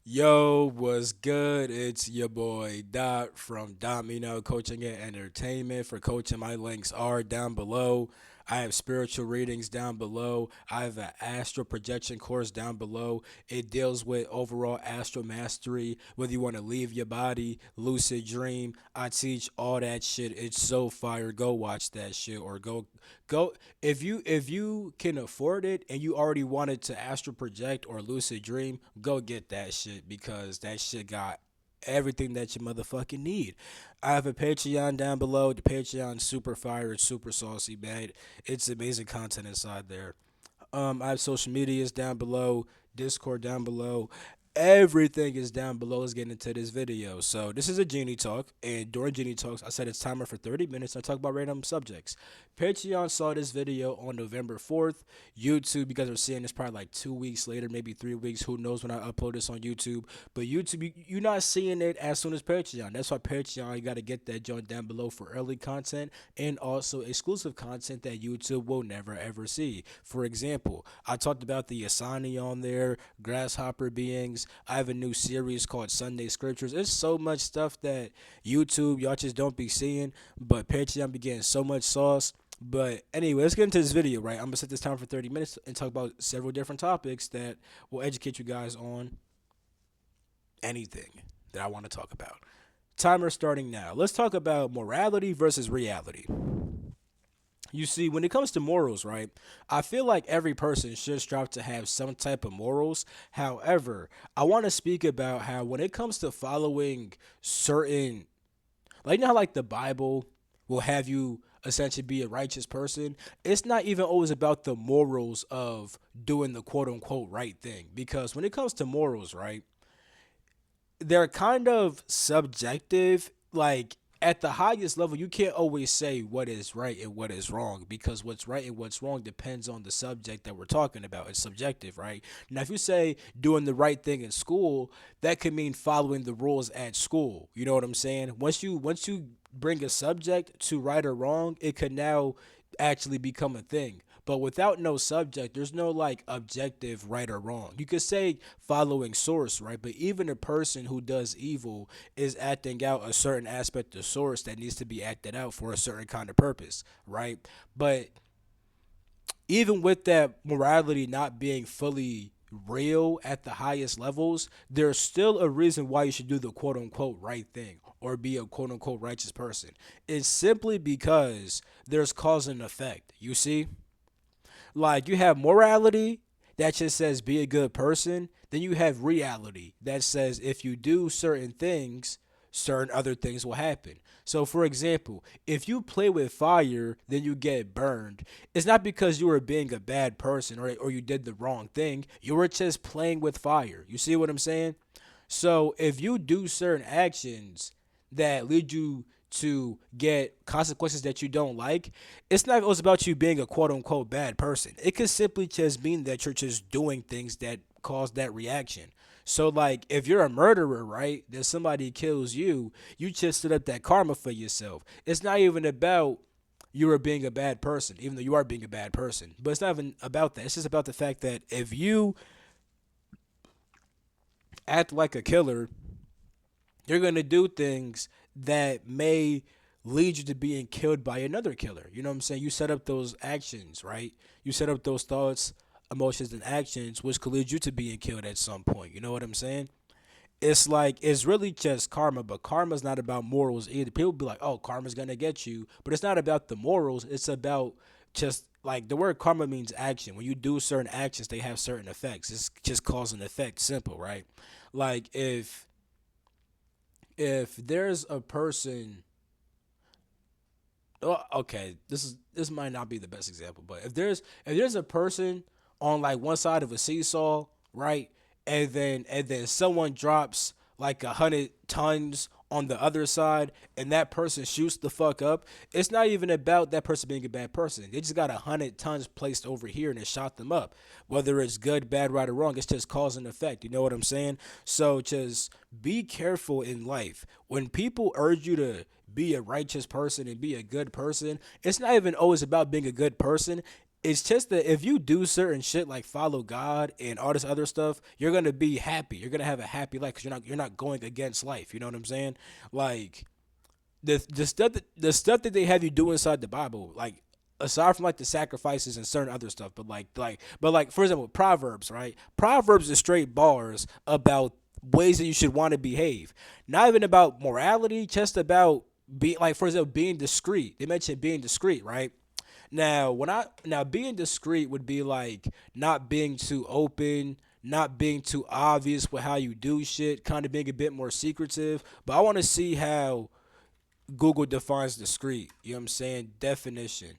Yo, what's good? It's your boy Dot from Domino Coaching and Entertainment. For coaching, my links are down below. I have spiritual readings down below. I have an astral projection course down below. It deals with overall astral mastery, whether you want to leave your body, lucid dream. I teach all that shit. It's so fire. Go watch that shit or go if you can afford it and you already wanted to astral project or lucid dream, go get that shit because that shit got everything that you motherfucking need. I have a Patreon down below. The Patreon super fire, it's super saucy, man. It's amazing content inside there. I have social medias down below, Discord down below. Everything is down below. Let's get into this video. So this is a Genie Talk, and during Genie Talks, I set its timer for 30 minutes. I talk about random subjects. Patreon saw this video on November 4th. YouTube, you guys are seeing this probably like 2 weeks later, maybe 3 weeks. Who knows when I upload this on YouTube? But YouTube, you're not seeing it as soon as Patreon. That's why Patreon, you got to get that joint down below for early content and also exclusive content that YouTube will never ever see. For example, I talked about the Asani on there, grasshopper beings. I have a new series called Sunday Scriptures. It's so much stuff that YouTube, y'all just don't be seeing, but Patreon be getting so much sauce. But anyway, let's get into this video, right? I'm gonna set this time for 30 minutes and talk about several different topics that will educate you guys on anything that I want to talk about. Timer starting now. Let's talk about morality versus reality. You see, when it comes to morals, right, I feel like every person should strive to have some type of morals. However, I want to speak about how when it comes to following certain, like, you know how, like, the Bible will have you essentially be a righteous person, it's not even always about the morals of doing the quote unquote right thing. Because when it comes to morals, right, they're kind of subjective. Like at the highest level, you can't always say what is right and what is wrong because what's right and what's wrong depends on the subject that we're talking about. It's subjective, right? Now, if you say doing the right thing in school, that could mean following the rules at school. You know what I'm saying? Once you bring a subject to right or wrong, it could now actually become a thing. But without no subject, there's no like objective right or wrong. You could say following source, right? But even a person who does evil is acting out a certain aspect of source that needs to be acted out for a certain kind of purpose, right? But even with that morality not being fully real at the highest levels, there's still a reason why you should do the quote unquote right thing or be a quote unquote righteous person. It's simply because there's cause and effect. You see? Like you have morality that just says be a good person, then you have reality that says if you do certain things, certain other things will happen. So for example, if you play with fire, then you get burned. It's not because you were being a bad person or you did the wrong thing. You were just playing with fire. You see what I'm saying? So if you do certain actions that lead you to get consequences that you don't like, it's not always about you being a quote unquote bad person. It could simply just mean that you're just doing things that cause that reaction. So like if you're a murderer, right, then somebody kills you, you just set up that karma for yourself. It's not even about you are being a bad person, even though you are being a bad person. But it's not even about that. It's just about the fact that if you act like a killer, you're going to do things that may lead you to being killed by another killer. You know what I'm saying? You set up those actions, right? You set up those thoughts, emotions, and actions, which could lead you to being killed at some point. You know what I'm saying? It's like, it's really just karma, but karma's not about morals either. People be like, oh, karma's going to get you. But it's not about the morals. It's about just like the word karma means action. When you do certain actions, they have certain effects. It's just cause and effect, simple, right? Like if there's a person, oh, okay, this might not be the best example, but if there's a person on like one side of a seesaw, right, and then someone drops like 100 tons on the other side and that person shoots the fuck up, it's not even about that person being a bad person. They just got 100 tons placed over here and it shot them up. Whether it's good, bad, right, or wrong, it's just cause and effect. You know what I'm saying? So just be careful in life. When people urge you to be a righteous person and be a good person, it's not even always about being a good person. It's just that if you do certain shit like follow God and all this other stuff, you're gonna be happy. You're gonna have a happy life because you're not going against life. You know what I'm saying? Like the stuff that they have you do inside the Bible, like aside from like the sacrifices and certain other stuff, but like for example, Proverbs, right? Proverbs is straight bars about ways that you should want to behave, not even about morality, just about being like for example being discreet. They mentioned being discreet, right? Now being discreet would be like not being too open, not being too obvious with how you do shit, kind of being a bit more secretive. But I want to see how Google defines discreet. You know what I'm saying? Definition.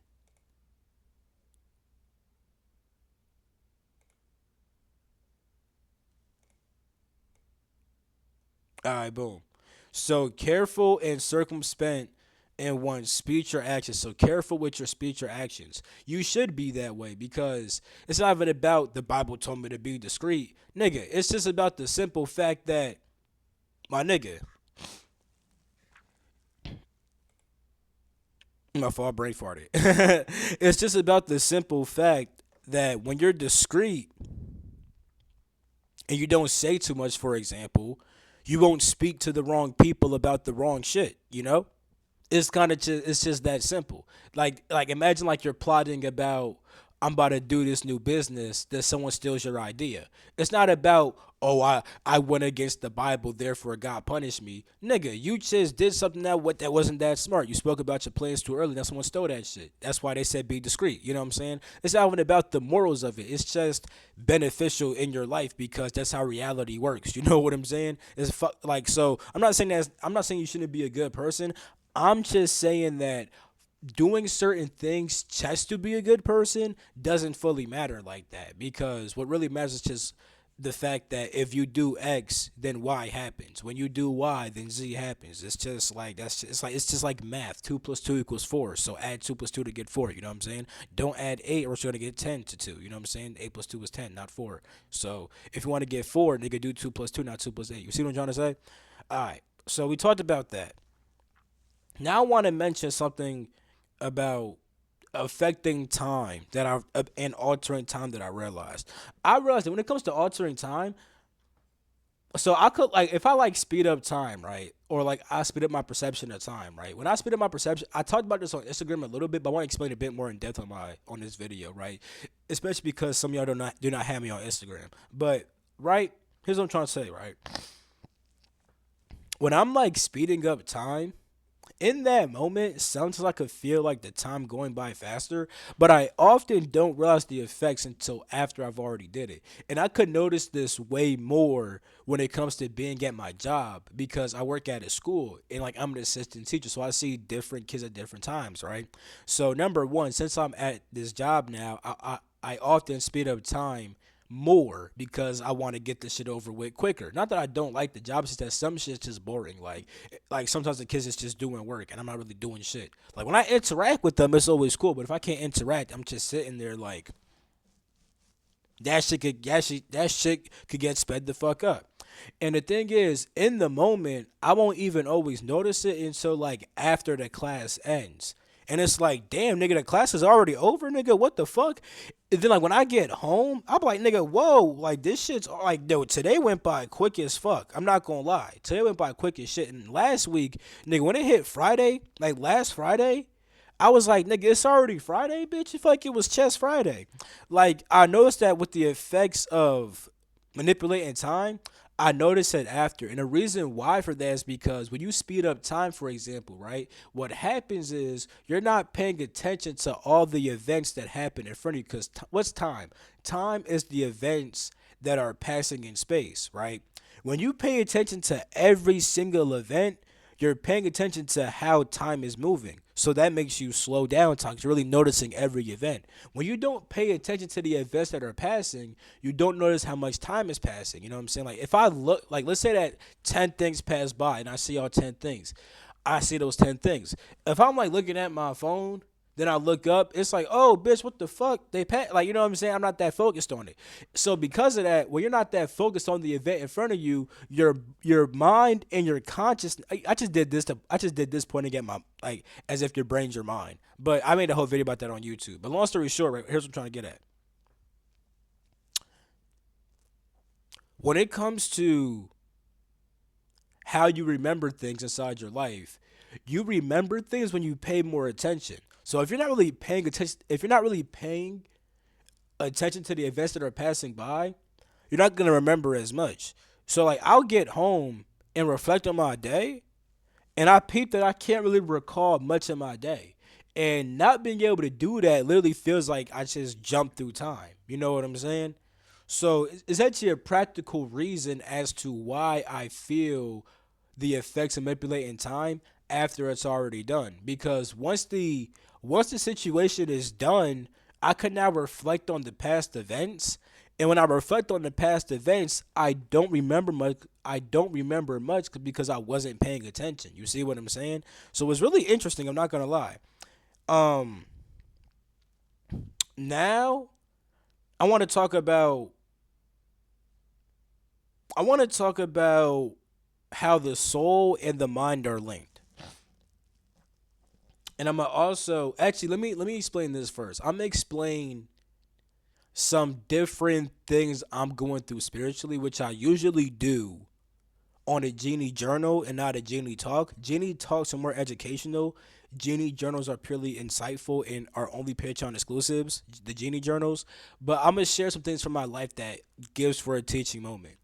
All right, boom. So careful and circumspect in one's speech or actions. So careful with your speech or actions. You should be that way because it's not even about the Bible told me to be discreet. Nigga, it's just about the simple fact that my nigga, my fault, brain farted. It's just about the simple fact that when you're discreet and you don't say too much, for example, you won't speak to the wrong people about the wrong shit, you know? It's kind of just it's just that simple. Like imagine like you're plotting about I'm about to do this new business that someone steals your idea. It's not about oh I went against the Bible therefore God punished me. Nigga, you just did something that wasn't that smart. You spoke about your plans too early. That someone stole that shit. That's why they said be discreet. You know what I'm saying? It's not even about the morals of it. It's just beneficial in your life because that's how reality works. You know what I'm saying? Like so. I'm not saying you shouldn't be a good person. I'm just saying that doing certain things just to be a good person doesn't fully matter like that because what really matters is just the fact that if you do X, then Y happens. When you do Y, then Z happens. It's just like it's just like math. 2 plus 2 equals 4. So add 2 plus 2 to get 4. You know what I'm saying? Don't add 8 or it's gonna get 10 to 2. You know what I'm saying? 8 plus 2 is 10, not 4. So if you want to get 4, nigga, do 2 plus 2, not 2 plus 8. You see what I'm trying to say? All right. So we talked about that. Now I want to mention something about affecting time that and altering time that I realized. I realized that when it comes to altering time, so I could like if I like speed up time, right? Or like I speed up my perception of time, right? When I speed up my perception, I talked about this on Instagram a little bit, but I want to explain a bit more in depth on this video, right? Especially because some of y'all do not have me on Instagram. But right, here's what I'm trying to say, right? When I'm like speeding up time, in that moment, sometimes I could feel like the time going by faster, but I often don't realize the effects until after I've already did it. And I could notice this way more when it comes to being at my job because I work at a school and like I'm an assistant teacher, so I see different kids at different times, right? So number one, since I'm at this job now, I often speed up time more because I want to get this shit over with quicker. Not that I don't like the job, it's just that some shit's just boring. Like sometimes the kids is just doing work and I'm not really doing shit. Like when I interact with them, it's always cool. But if I can't interact, I'm just sitting there like that shit could get sped the fuck up. And the thing is, in the moment, I won't even always notice it until like after the class ends. And it's like, damn, nigga, the class is already over, nigga. What the fuck? And then like when I get home, I'm like, nigga, whoa, like this shit's like, yo, today went by quick as fuck. I'm not gonna lie, today went by quick as shit. And last week, nigga, when it hit Friday, like last Friday, I was like, nigga, it's already Friday, bitch. It's like it was Chess Friday. Like, I noticed that with the effects of manipulating time, I noticed it after. And the reason why for that is because when you speed up time, for example, right, what happens is you're not paying attention to all the events that happen in front of you. Because what's time? Time is the events that are passing in space, right? When you pay attention to every single event, you're paying attention to how time is moving. So that makes you slow down time 'cause you're really noticing every event. When you don't pay attention to the events that are passing, you don't notice how much time is passing. You know what I'm saying? Like if I look like let's say that 10 things pass by and I see all 10 things. I see those 10 things. If I'm like looking at my phone Then I look up, it's like, oh, bitch, what the fuck? Like, you know what I'm saying? I'm not that focused on it. So because of that, when you're not that focused on the event in front of you, your mind and your conscious. I just did this pointing at my like as if your brain's your mind. But I made a whole video about that on YouTube. But long story short, right, here's what I'm trying to get at. When it comes to how you remember things inside your life, you remember things when you pay more attention. So if you're not really paying attention to the events that are passing by, you're not gonna remember as much. So like I'll get home and reflect on my day, and I peep that I can't really recall much of my day. And not being able to do that literally feels like I just jumped through time. You know what I'm saying? So it's actually a practical reason as to why I feel the effects of manipulating time after it's already done. Because once the situation is done, I can now reflect on the past events. And when I reflect on the past events, I don't remember much. I don't remember much because I wasn't paying attention. You see what I'm saying? So it's really interesting. I'm not gonna lie. Um, Now I want to talk about I want to talk about how the soul and the mind are linked. And I'm gonna also actually let me explain this first. I'm gonna explain some different things I'm going through spiritually, which I usually do on a Genie journal and not a Genie talk. Genie talks are more educational. Genie journals are purely insightful and are only Patreon exclusives, the Genie journals. But I'm gonna share some things from my life that gives for a teaching moment.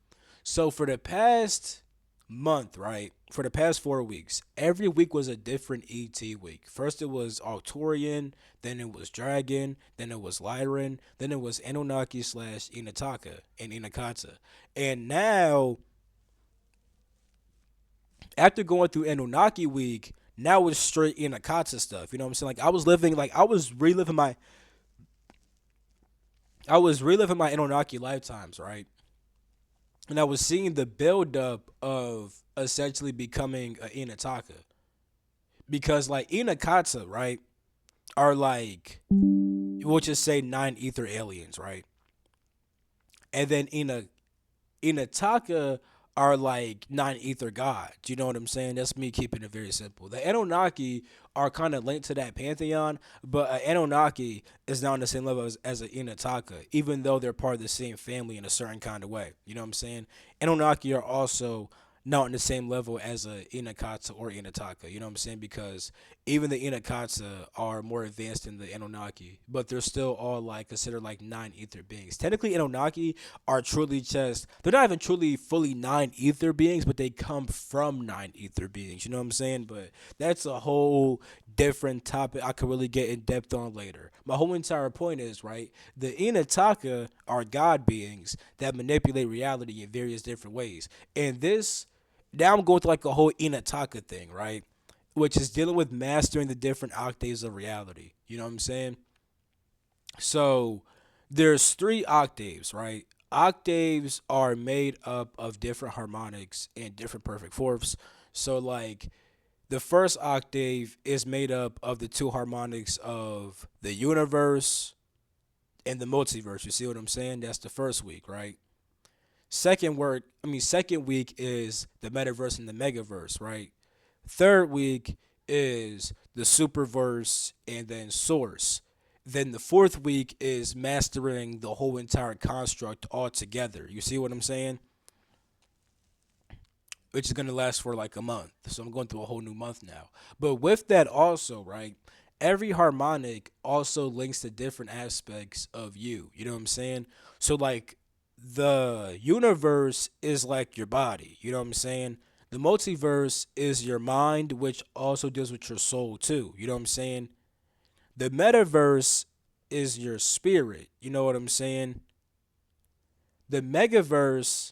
So for the past month, right? For the past 4 weeks, every week was a different ET week. First it was Arcturian, then it was Dragon, then it was Lyran, then it was Anunnaki slash Inataka and Inakata. And now, after going through Anunnaki week, now it's straight Inakata stuff. You know what I'm saying? Like I was reliving my Anunnaki lifetimes, right? And I was seeing the buildup of essentially becoming a Inataka. Because like Inakata, right, are like we'll just say nine ether aliens, right? And then Inataka are like nine ether gods. You know what I'm saying? That's me keeping it very simple. The Anunnaki are kind of linked to that pantheon, but Anunnaki is not on the same level as an Inataka, even though they're part of the same family in a certain kind of way. You know what I'm saying? Anunnaki are also not on the same level as a Inakata or Inataka. You know what I'm saying? Because even the Inakata are more advanced than the Anunnaki, but they're still all like considered like nine ether beings. Technically, Anunnaki are truly just they're not even truly fully nine ether beings, but they come from nine ether beings. You know what I'm saying? But that's a whole different topic I could really get in depth on later. My whole entire point is right. The Inataka are god beings that manipulate reality in various different ways, and this now I'm going to like a whole Inataka thing, right? Which is dealing with mastering the different octaves of reality. You know what I'm saying? So there's three octaves, right? Octaves are made up of different harmonics and different perfect fourths. So like the first octave is made up of the two harmonics of the universe and the multiverse. You see what I'm saying? That's the first week, right? Second week is the metaverse and the megaverse, right? Third week is the superverse and then source. Then the fourth week is mastering the whole entire construct altogether. You see what I'm saying? Which is gonna last for like a month. So I'm going through a whole new month now. But with that also, right? Every harmonic also links to different aspects of you. You know what I'm saying? So like the universe is like your body. You know what I'm saying? The multiverse is your mind, which also deals with your soul too. You know what I'm saying? The metaverse is your spirit. You know what I'm saying? The megaverse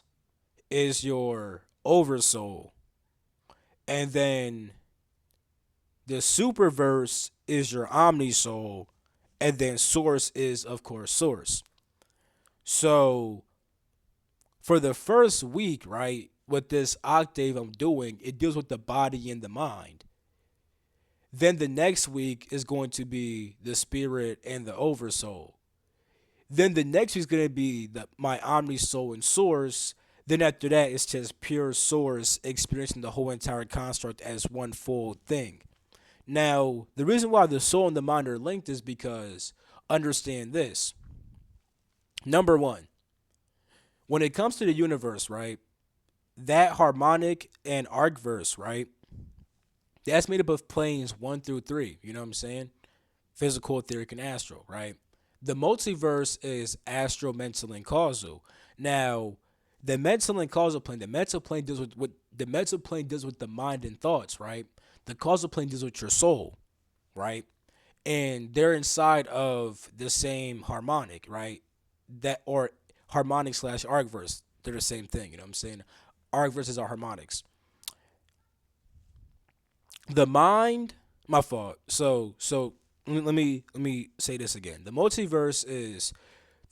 is your oversoul. And then the superverse is your omnisoul. And then source is, of course, source. So for the first week, right, with this octave I'm doing, it deals with the body and the mind. Then the next week is going to be the spirit and the oversoul. Then the next week is going to be my omni soul and source. Then after that, it's just pure source experiencing the whole entire construct as one full thing. Now, the reason why the soul and the mind are linked is because understand this. Number one, when it comes to the universe, right? That harmonic and arc verse, right? That's made up of planes one through three. You know what I'm saying? Physical, etheric, and astral, right? The multiverse is astral, mental, and causal. Now, the mental and causal plane, the mental plane deals with what the mental plane deals with the mind and thoughts, right? The causal plane deals with your soul, right? And they're inside of the same harmonic, right? That or harmonic slash arc verse. They're the same thing, you know what I'm saying? Arc verses are harmonics. The mind, my fault. So let me say this again. The multiverse is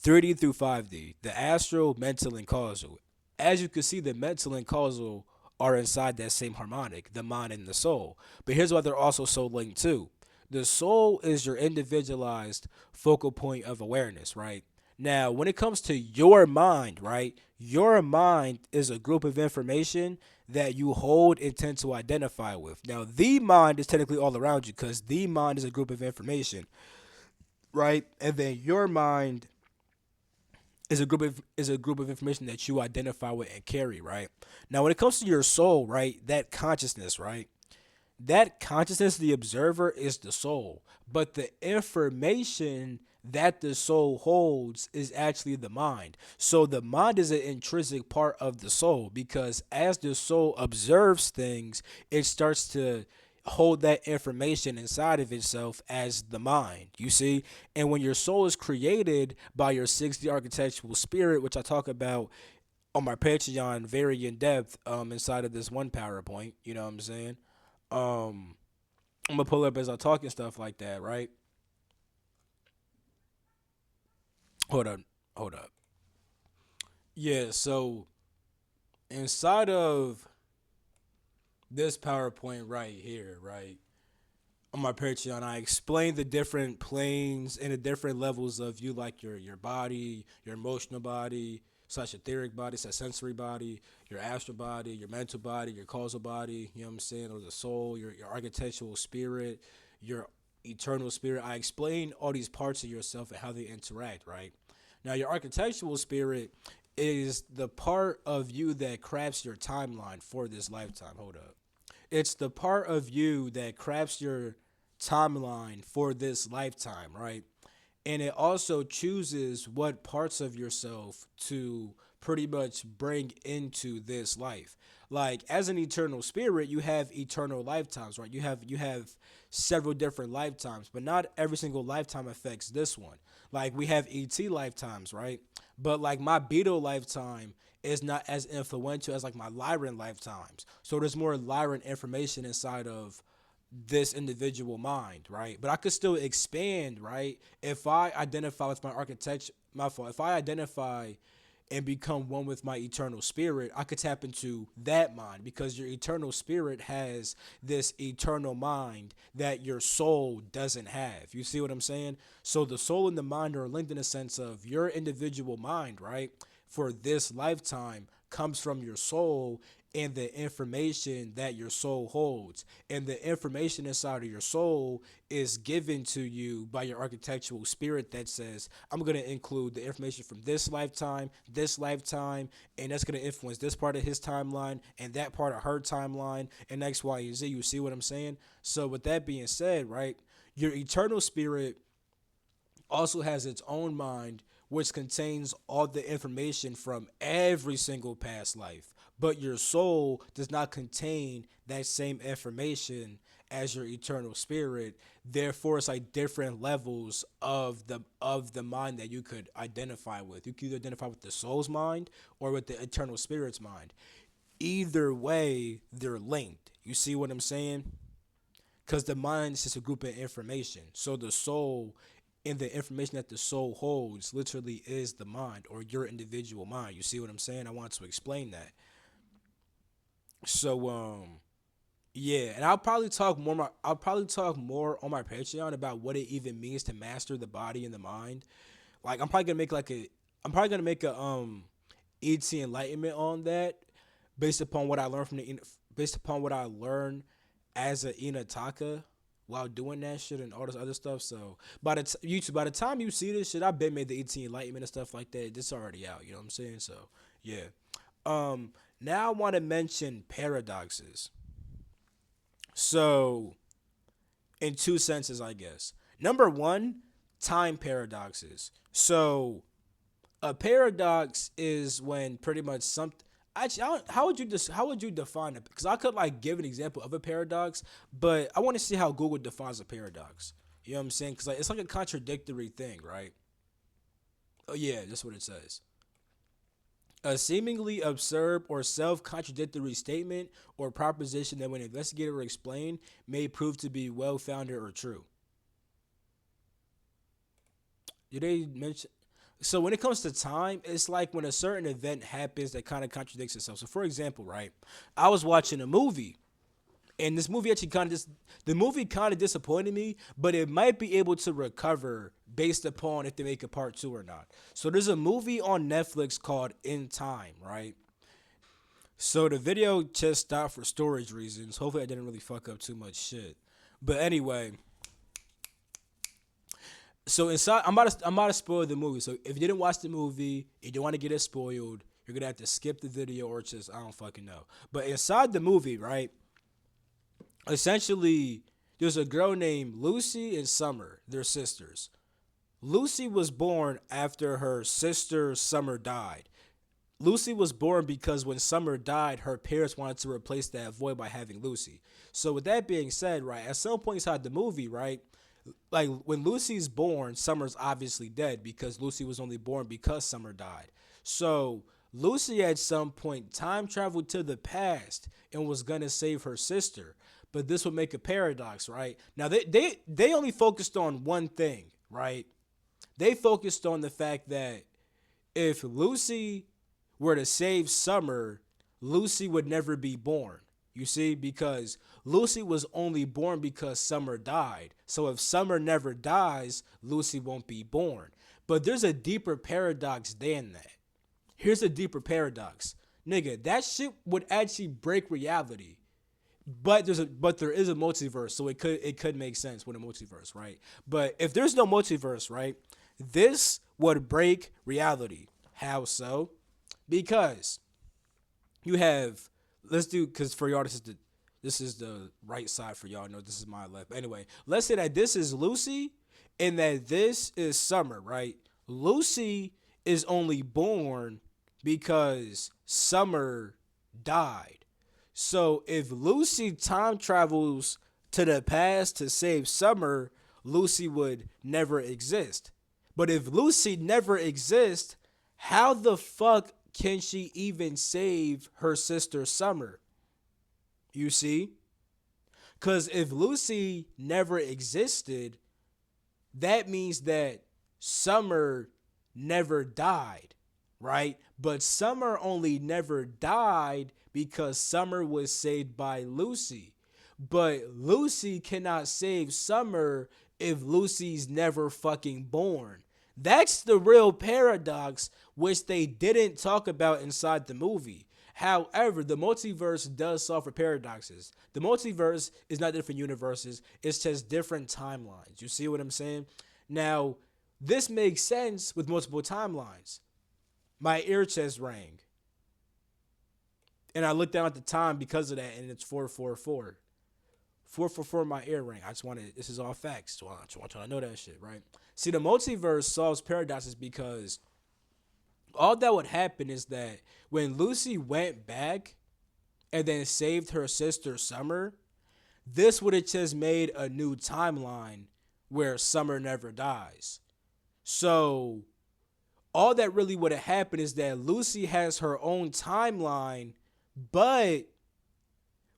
3D through 5D, the astral, mental, and causal. As you can see, the mental and causal are inside that same harmonic, the mind and the soul. But here's why they're also so linked too. The soul is your individualized focal point of awareness, right? Now, when it comes to your mind, right? Your mind is a group of information that you hold and tend to identify with. Now, the mind is technically all around you because the mind is a group of information, right? And then your mind is a group of information that you identify with and carry, right? Now, when it comes to your soul, right, that consciousness, right, that consciousness, the observer, is the soul, but the information that the soul holds is actually the mind. So the mind is an intrinsic part of the soul because as the soul observes things, it starts to hold that information inside of itself as the mind, you see. And when your soul is created by your 6D architectural spirit, which I talk about on my Patreon very in depth inside of this one PowerPoint, you know what I'm saying? um I'm gonna pull up as I talk and stuff like that, right? Hold up, hold up. Yeah, so inside of this PowerPoint right here, right? On my Patreon, I explain the different planes and the different levels of you, like your body, your emotional body, slash etheric body, slash sensory body, your astral body, your mental body, your causal body. You know what I'm saying? Or the soul, your architectural spirit, your eternal spirit. I explain all these parts of yourself and how they interact. Right now, your architectural spirit is the part of you that crafts your timeline for this lifetime. Hold up. It's the part of you that crafts your timeline for this lifetime, right? And it also chooses what parts of yourself to pretty much bring into this life. Like as an eternal spirit, you have eternal lifetimes, right? You have several different lifetimes, but not every single lifetime affects this one. Like we have ET lifetimes, right? But like my Beetle lifetime is not as influential as like my Lyran lifetimes. So there's more Lyran information inside of this individual mind, right? But I could still expand, right? If I identify with my architecture, my fault. If I identify and become one with my eternal spirit, I could tap into that mind because your eternal spirit has this eternal mind that your soul doesn't have. You see what I'm saying? So the soul and the mind are linked in a sense of your individual mind, right? For this lifetime comes from your soul and the information that your soul holds. And the information inside of your soul is given to you by your architectural spirit that says, I'm going to include the information from this lifetime, and that's going to influence this part of his timeline and that part of her timeline and X, Y, and Z. You see what I'm saying? So, with that being said, right, your eternal spirit also has its own mind, which contains all the information from every single past life. But your soul does not contain that same information as your eternal spirit. Therefore, it's like different levels of the mind that you could identify with. You could either identify with the soul's mind or with the eternal spirit's mind. Either way, they're linked. You see what I'm saying? Because the mind is just a group of information. So the soul and the information that the soul holds literally is the mind or your individual mind. You see what I'm saying? I want to explain that. So Yeah, and I'll probably talk more on my Patreon about what it even means to master the body and the mind. Like I'm probably gonna make a ET enlightenment on that based upon what I learned based upon what I learned as a Inataka while doing that shit and all this other stuff. So by the time you see this shit, I've been made the ET enlightenment and stuff like that. It's already out. You know what I'm saying? So yeah. Now I want to mention paradoxes. So in two senses, I guess. Number one, time paradoxes. So a paradox is when pretty much something. Actually, how would you define it? Because I could like give an example of a paradox, but I want to see how Google defines a paradox. You know what I'm saying? Because like it's like a contradictory thing, right? Oh yeah, that's what it says. A seemingly absurd or self-contradictory statement or proposition that, when investigated or explained, may prove to be well-founded or true. Did they mention? So when it comes to time, it's like when a certain event happens that kind of contradicts itself. So for example, right, I was watching a movie, and this movie actually kind of the movie kind of disappointed me, but it might be able to recover based upon if they make a part two or not. So there's a movie on Netflix called In Time, right? So the video just stopped for storage reasons. Hopefully, I didn't really fuck up too much shit. But anyway, so inside, I'm about to spoil the movie. So if you didn't watch the movie, you don't want to get it spoiled, you're gonna have to skip the video or just I don't fucking know. But inside the movie, right? Essentially, there's a girl named Lucy and Summer. They're sisters. Lucy was born after her sister Summer died. Lucy was born because when Summer died, her parents wanted to replace that void by having Lucy. So with that being said, right, at some point inside the movie, right, like when Lucy's born, Summer's obviously dead because Lucy was only born because Summer died. So Lucy at some point time traveled to the past and was gonna save her sister. But this would make a paradox, right? Now they only focused on one thing, right? They focused on the fact that if Lucy were to save Summer, Lucy would never be born. You see, because Lucy was only born because Summer died. So if Summer never dies, Lucy won't be born. But there's a deeper paradox than that. Here's a deeper paradox. Nigga, that shit would actually break reality. But there is a multiverse, so it could make sense with a multiverse, right? But if there's no multiverse, right, this would break reality. How so? Because you have let's do because for y'all this is the right side for y'all. No, this is my left. But anyway, let's say that this is Lucy and that this is Summer, right? Lucy is only born because Summer died. So if Lucy time travels to the past to save Summer, Lucy would never exist. But if Lucy never exists, how the fuck can she even save her sister Summer? You see? Because if Lucy never existed, that means that Summer never died, right? But Summer only never died because Summer was saved by Lucy. But Lucy cannot save Summer if Lucy's never fucking born. That's the real paradox, which they didn't talk about inside the movie. However, the multiverse does solve for paradoxes. The multiverse is not different universes, it's just different timelines. You see what I'm saying? Now, this makes sense with multiple timelines. My ear chest rang, and I looked down at the time because of that, and it's 444. 444 my ear ring. I just wanted this is all facts. So I just want y'all to know that shit, right? See, the multiverse solves paradoxes because all that would happen is that when Lucy went back and then saved her sister Summer, this would have just made a new timeline where Summer never dies. So all that really would have happened is that Lucy has her own timeline, but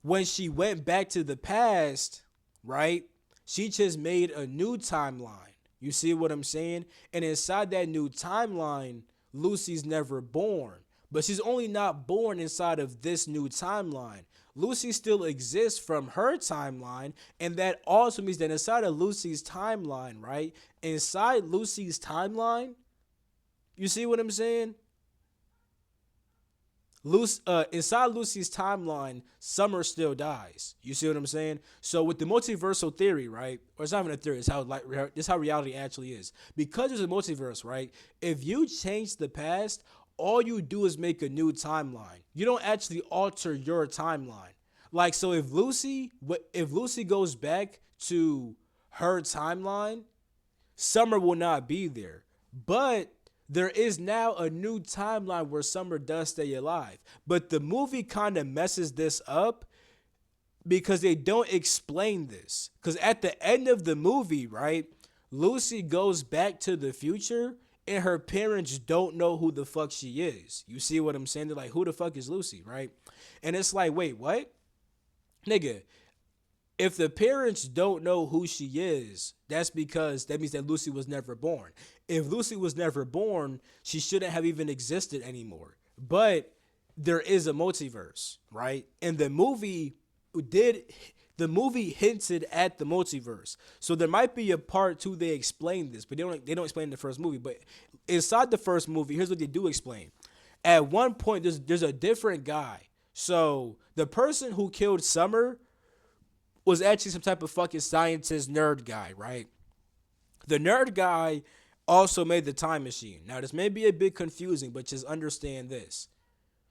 when she went back to the past, right, she just made a new timeline. You see what I'm saying? And inside that new timeline, Lucy's never born. but she's only not born inside of this new timeline. Lucy still exists from her timeline, and that also means that inside of Lucy's timeline, right? Inside Lucy's timeline, you see what I'm saying? Inside Lucy's timeline, Summer still dies. You see what I'm saying? So with the multiversal theory, right? Or it's not even a theory. It's how reality actually is. Because there's a multiverse, right? If you change the past, all you do is make a new timeline. You don't actually alter your timeline. Like so, if Lucy goes back to her timeline, Summer will not be there. But there is now a new timeline where Summer does stay alive. But the movie kind of messes this up because they don't explain this. Because at the end of the movie, right, Lucy goes back to the future and her parents don't know who the fuck she is. You see what I'm saying? They're like, who the fuck is Lucy, right? And it's like, wait, what? Nigga, if the parents don't know who she is, that's because that means that Lucy was never born. If Lucy was never born, she shouldn't have even existed anymore. But there is a multiverse, right? And did the movie hinted at the multiverse. So there might be a part two they explain this, but they don't explain in the first movie. But inside the first movie, here's what they do explain. At one point, there's a different guy. So the person who killed Summer was actually some type of fucking scientist nerd guy, right? The nerd guy also made the time machine. Now, this may be a bit confusing, but just understand this.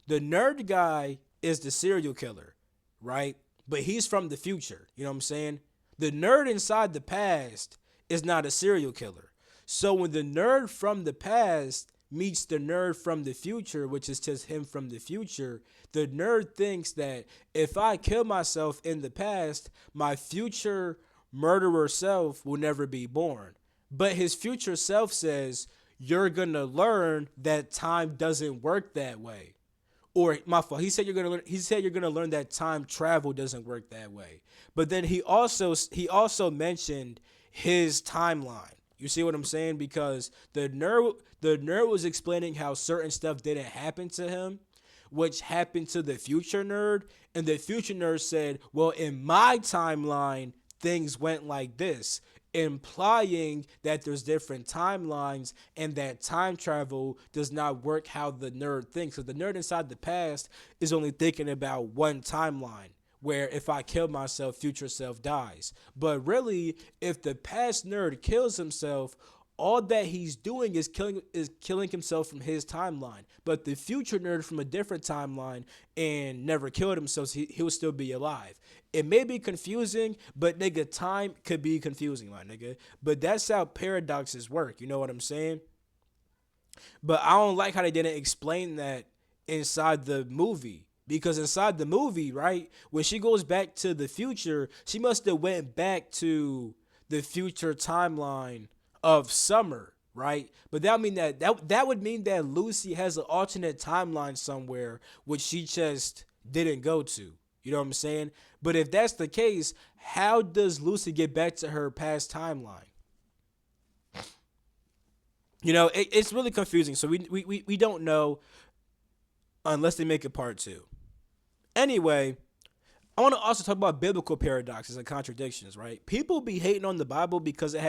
The nerd guy is the serial killer, right? But he's from the future. You know what I'm saying? The nerd inside the past is not a serial killer. So when the nerd from the past meets the nerd from the future, which is just him from the future, the nerd thinks that if I kill myself in the past, my future murderer self will never be born. But his future self says, you're going to learn that time doesn't work that way. Or my fault. He said you're gonna learn that time travel doesn't work that way. But then he also mentioned his timeline. You see what I'm saying? Because the nerd was explaining how certain stuff didn't happen to him, which happened to the future nerd, and the future nerd said, "Well, in my timeline, things went like this." Implying that there's different timelines and that time travel does not work how the nerd thinks. So the nerd inside the past is only thinking about one timeline where if I kill myself, future self dies. But really, if the past nerd kills himself, all that he's doing is killing himself from his timeline. But the future nerd from a different timeline and never killed himself, so he'll still be alive. It may be confusing, but nigga, time could be confusing, my nigga. But that's how paradoxes work. You know what I'm saying? But I don't like how they didn't explain that inside the movie. Because inside the movie, right, when she goes back to the future, she must have went back to the future timeline of Summer, right? But that would mean that would mean that Lucy has an alternate timeline somewhere which she just didn't go to. You know what I'm saying? But if that's the case, how does Lucy get back to her past timeline? You know, it's really confusing. So we don't know unless they make a part two. Anyway, I want to also talk about biblical paradoxes and contradictions, right? People be hating on the Bible because it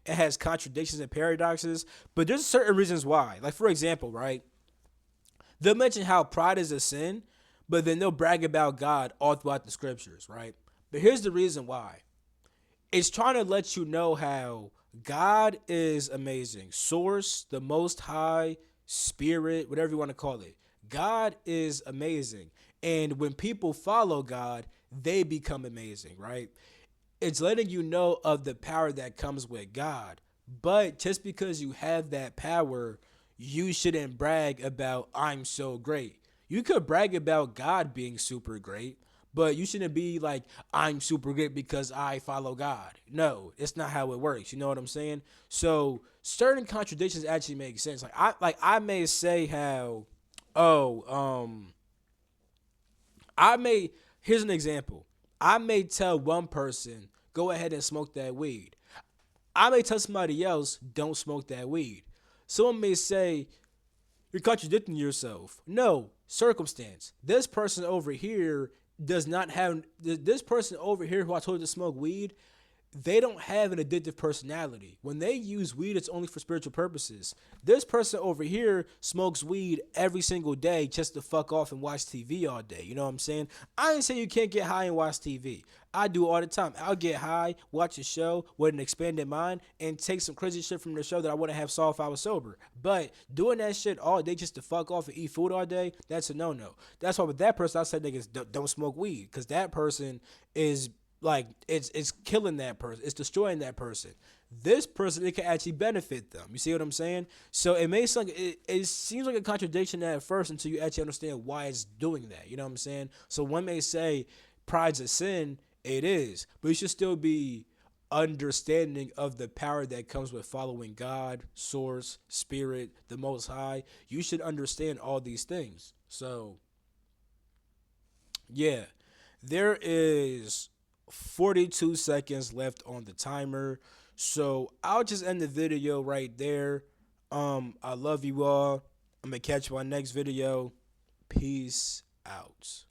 has contradictions and paradoxes, but there's certain reasons why. Like for example, right? They'll mention how pride is a sin, but then they'll brag about God all throughout the scriptures, right? But here's the reason why. It's trying to let you know how God is amazing. Source, the most high, spirit, whatever you want to call it. God is amazing. And when people follow God, they become amazing, right? It's letting you know of the power that comes with God. But just because you have that power, you shouldn't brag about, I'm so great. You could brag about God being super great, but you shouldn't be like, I'm super great because I follow God. No, it's not how it works. You know what I'm saying? So certain contradictions actually make sense. I may say how, oh, I may, here's an example. I may tell one person, go ahead and smoke that weed. I may tell somebody else, don't smoke that weed. Someone may say, You're contradicting yourself. No, circumstance. This person over here does not have this person over here who I told you to smoke weed. They don't have an addictive personality. When they use weed, it's only for spiritual purposes. This person over here smokes weed every single day just to fuck off and watch TV all day. You know what I'm saying? I ain't saying you can't get high and watch TV. I do all the time. I'll get high, watch a show with an expanded mind, and take some crazy shit from the show that I wouldn't have saw if I was sober. But doing that shit all day just to fuck off and eat food all day, that's a no-no. That's why with that person, I said niggas don't smoke weed, because that person is like it's killing that person. It's destroying that person. This person, it can actually benefit them. You see what I'm saying? So it may sound like it seems like a contradiction at first until you actually understand why it's doing that. You know what I'm saying? So one may say pride's a sin. It is, but you should still be understanding of the power that comes with following God, source, spirit, the most high. You should understand all these things. So yeah, there is 42 seconds left on the timer. So I'll just end the video right there. I love you all. I'm gonna catch you on next video. Peace out.